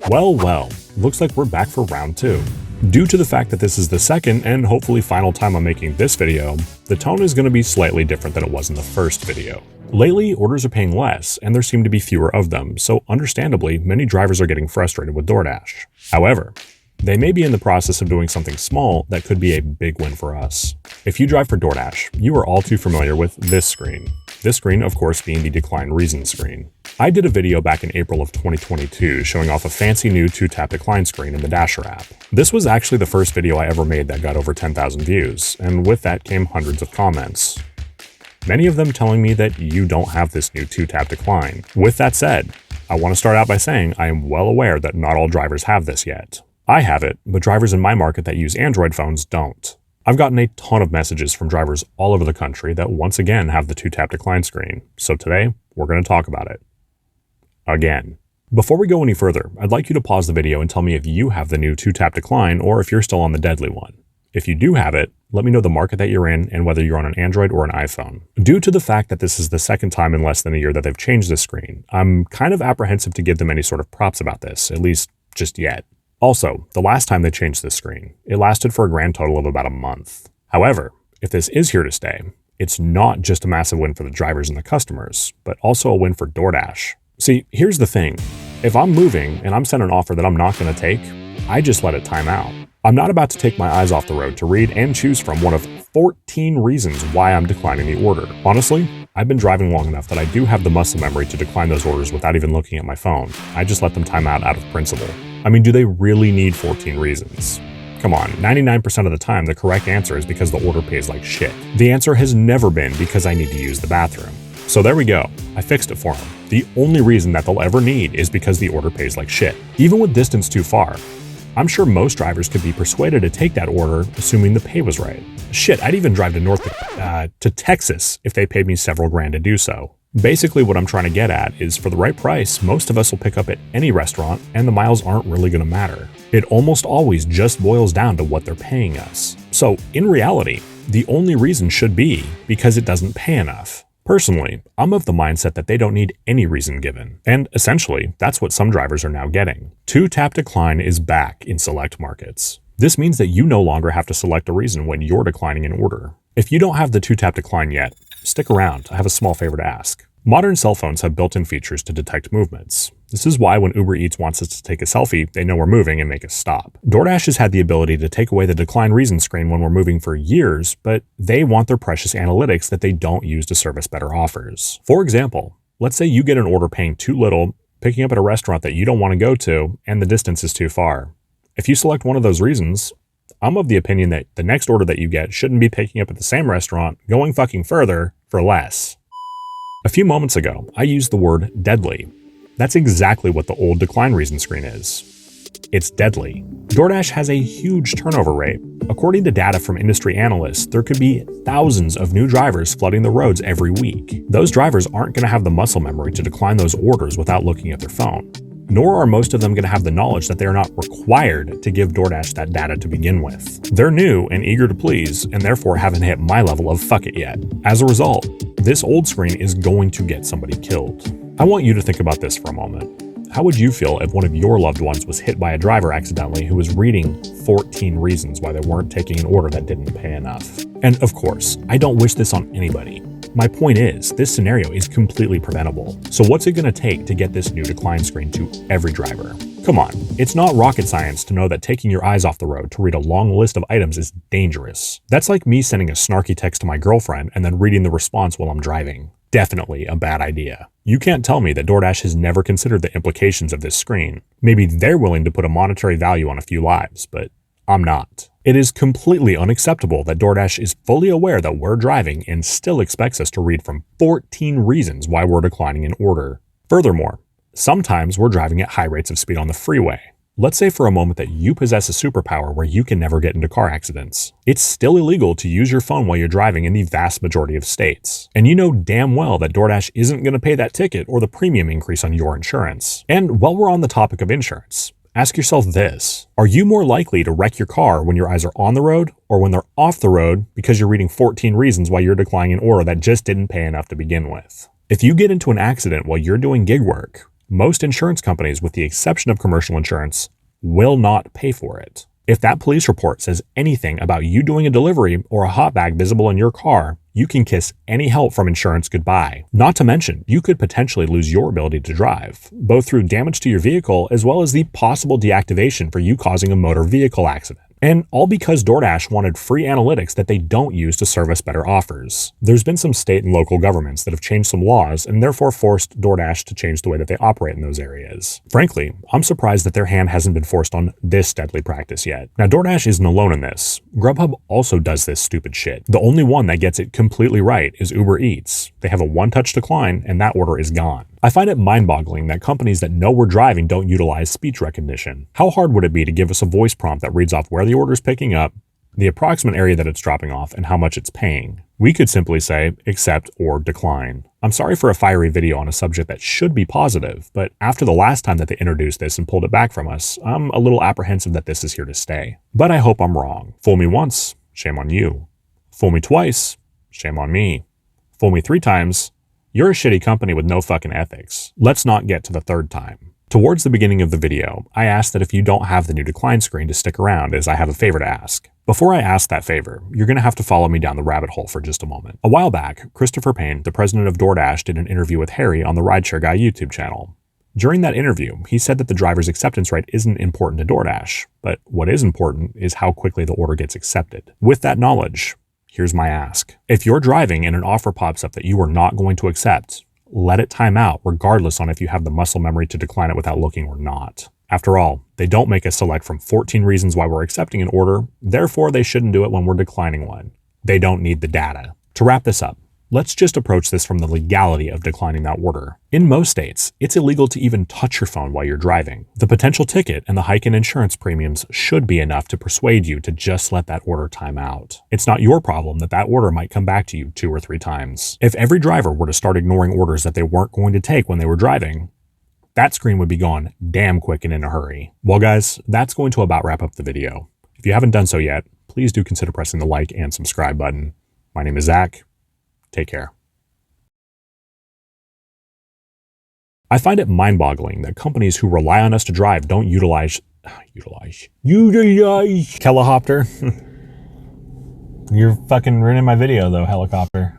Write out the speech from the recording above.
Well, looks like we're back for round 2. Due to the fact that this is the second and hopefully final time I'm making this video, the tone is going to be slightly different than it was in the first video. Lately, orders are paying less and there seem to be fewer of them, so understandably, many drivers are getting frustrated with DoorDash. However, they may be in the process of doing something small that could be a big win for us. If you drive for DoorDash, you are all too familiar with this screen. This screen, of course, being the decline reason screen. I did a video back in April of 2022 showing off a fancy new 2-tap decline screen in the Dasher app. This was actually the first video I ever made that got over 10,000 views, and with that came hundreds of comments. Many of them telling me that you don't have this new 2-tap decline. With that said, I want to start out by saying I am well aware that not all drivers have this yet. I have it, but drivers in my market that use Android phones don't. I've gotten a ton of messages from drivers all over the country that once again have the 2-tap decline screen, so today we're going to talk about it. Again. Before we go any further, I'd like you to pause the video and tell me if you have the new 2-tap decline or if you're still on the deadly one. If you do have it, let me know the market that you're in and whether you're on an Android or an iPhone. Due to the fact that this is the second time in less than a year that they've changed this screen, I'm kind of apprehensive to give them any sort of props about this, at least just yet. Also, the last time they changed this screen, it lasted for a grand total of about a month. However, if this is here to stay, it's not just a massive win for the drivers and the customers, but also a win for DoorDash. See, here's the thing. If I'm moving and I'm sent an offer that I'm not going to take, I just let it time out. I'm not about to take my eyes off the road to read and choose from one of 14 reasons why I'm declining the order. Honestly, I've been driving long enough that I do have the muscle memory to decline those orders without even looking at my phone. I just let them time out of principle. I mean, do they really need 14 reasons? Come on, 99% of the time the correct answer is because the order pays like shit. The answer has never been because I need to use the bathroom. So there we go, I fixed it for them. The only reason that they'll ever need is because the order pays like shit. Even with distance too far, I'm sure most drivers could be persuaded to take that order assuming the pay was right. Shit, I'd even drive to Texas if they paid me several grand to do so. Basically what I'm trying to get at is for the right price, most of us will pick up at any restaurant and the miles aren't really going to matter. It almost always just boils down to what they're paying us. So in reality, the only reason should be because it doesn't pay enough. Personally, I'm of the mindset that they don't need any reason given. And essentially, that's what some drivers are now getting. 2-tap decline is back in select markets. This means that you no longer have to select a reason when you're declining an order. If you don't have the 2-tap decline yet, stick around, I have a small favor to ask. Modern cell phones have built-in features to detect movements. This is why when Uber Eats wants us to take a selfie, they know we're moving and make us stop. DoorDash has had the ability to take away the decline reason screen when we're moving for years, but they want their precious analytics that they don't use to service better offers. For example, let's say you get an order paying too little, picking up at a restaurant that you don't want to go to, and the distance is too far. If you select one of those reasons, I'm of the opinion that the next order that you get shouldn't be picking up at the same restaurant, going fucking further for less. A few moments ago, I used the word deadly. That's exactly what the old decline reason screen is. It's deadly. DoorDash has a huge turnover rate. According to data from industry analysts, there could be thousands of new drivers flooding the roads every week. Those drivers aren't going to have the muscle memory to decline those orders without looking at their phone. Nor are most of them going to have the knowledge that they are not required to give DoorDash that data to begin with. They're new and eager to please, and therefore haven't hit my level of fuck it yet. As a result, this old screen is going to get somebody killed. I want you to think about this for a moment. How would you feel if one of your loved ones was hit by a driver accidentally who was reading 14 reasons why they weren't taking an order that didn't pay enough? And of course, I don't wish this on anybody. My point is, this scenario is completely preventable. So what's it going to take to get this new decline screen to every driver? Come on, it's not rocket science to know that taking your eyes off the road to read a long list of items is dangerous. That's like me sending a snarky text to my girlfriend and then reading the response while I'm driving. Definitely a bad idea. You can't tell me that DoorDash has never considered the implications of this screen. Maybe they're willing to put a monetary value on a few lives, but I'm not. It is completely unacceptable that DoorDash is fully aware that we're driving and still expects us to read from 14 reasons why we're declining an order. Furthermore, sometimes we're driving at high rates of speed on the freeway. Let's say for a moment that you possess a superpower where you can never get into car accidents. It's still illegal to use your phone while you're driving in the vast majority of states. And you know damn well that DoorDash isn't going to pay that ticket or the premium increase on your insurance. And while we're on the topic of insurance, ask yourself this. Are you more likely to wreck your car when your eyes are on the road or when they're off the road because you're reading 14 reasons why you're declining an order that just didn't pay enough to begin with? If you get into an accident while you're doing gig work, Most insurance companies, with the exception of commercial insurance, will not pay for it. If that police report says anything about you doing a delivery or a hot bag visible in your car, you can kiss any help from insurance goodbye. Not to mention, you could potentially lose your ability to drive, both through damage to your vehicle as well as the possible deactivation for you causing a motor vehicle accident. And all because DoorDash wanted free analytics that they don't use to serve us better offers. There's been some state and local governments that have changed some laws and therefore forced DoorDash to change the way that they operate in those areas. Frankly, I'm surprised that their hand hasn't been forced on this deadly practice yet. Now, DoorDash isn't alone in this. Grubhub also does this stupid shit. The only one that gets it completely right is Uber Eats. They have a one-touch decline and that order is gone. I find it mind-boggling that companies that know we're driving don't utilize speech recognition. How hard would it be to give us a voice prompt that reads off where the order is picking up, the approximate area that it's dropping off, and how much it's paying? We could simply say, accept or decline. I'm sorry for a fiery video on a subject that should be positive, but after the last time that they introduced this and pulled it back from us, I'm a little apprehensive that this is here to stay. But I hope I'm wrong. Fool me once, shame on you. Fool me twice, shame on me. Fool me 3 times, you're a shitty company with no fucking ethics. Let's not get to the 3rd time. Towards the beginning of the video, I asked that if you don't have the new decline screen to stick around, as I have a favor to ask. Before I ask that favor, you're going to have to follow me down the rabbit hole for just a moment. A while back, Christopher Payne, the president of DoorDash, did an interview with Harry on the Rideshare Guy YouTube channel. During that interview, he said that the driver's acceptance rate isn't important to DoorDash, but what is important is how quickly the order gets accepted. With that knowledge, here's my ask. If you're driving and an offer pops up that you are not going to accept, let it time out regardless on if you have the muscle memory to decline it without looking or not. After all, they don't make us select from 14 reasons why we're accepting an order, therefore they shouldn't do it when we're declining one. They don't need the data. To wrap this up, let's just approach this from the legality of declining that order. In most states, it's illegal to even touch your phone while you're driving. The potential ticket and the hike in insurance premiums should be enough to persuade you to just let that order time out. It's not your problem that that order might come back to you 2 or 3 times. If every driver were to start ignoring orders that they weren't going to take when they were driving, that screen would be gone damn quick and in a hurry. Well guys, that's going to about wrap up the video. If you haven't done so yet, please do consider pressing the like and subscribe button. My name is Zach. Take care. I find it mind-boggling that companies who rely on us to drive don't utilize helicopter. You're fucking ruining my video though, helicopter.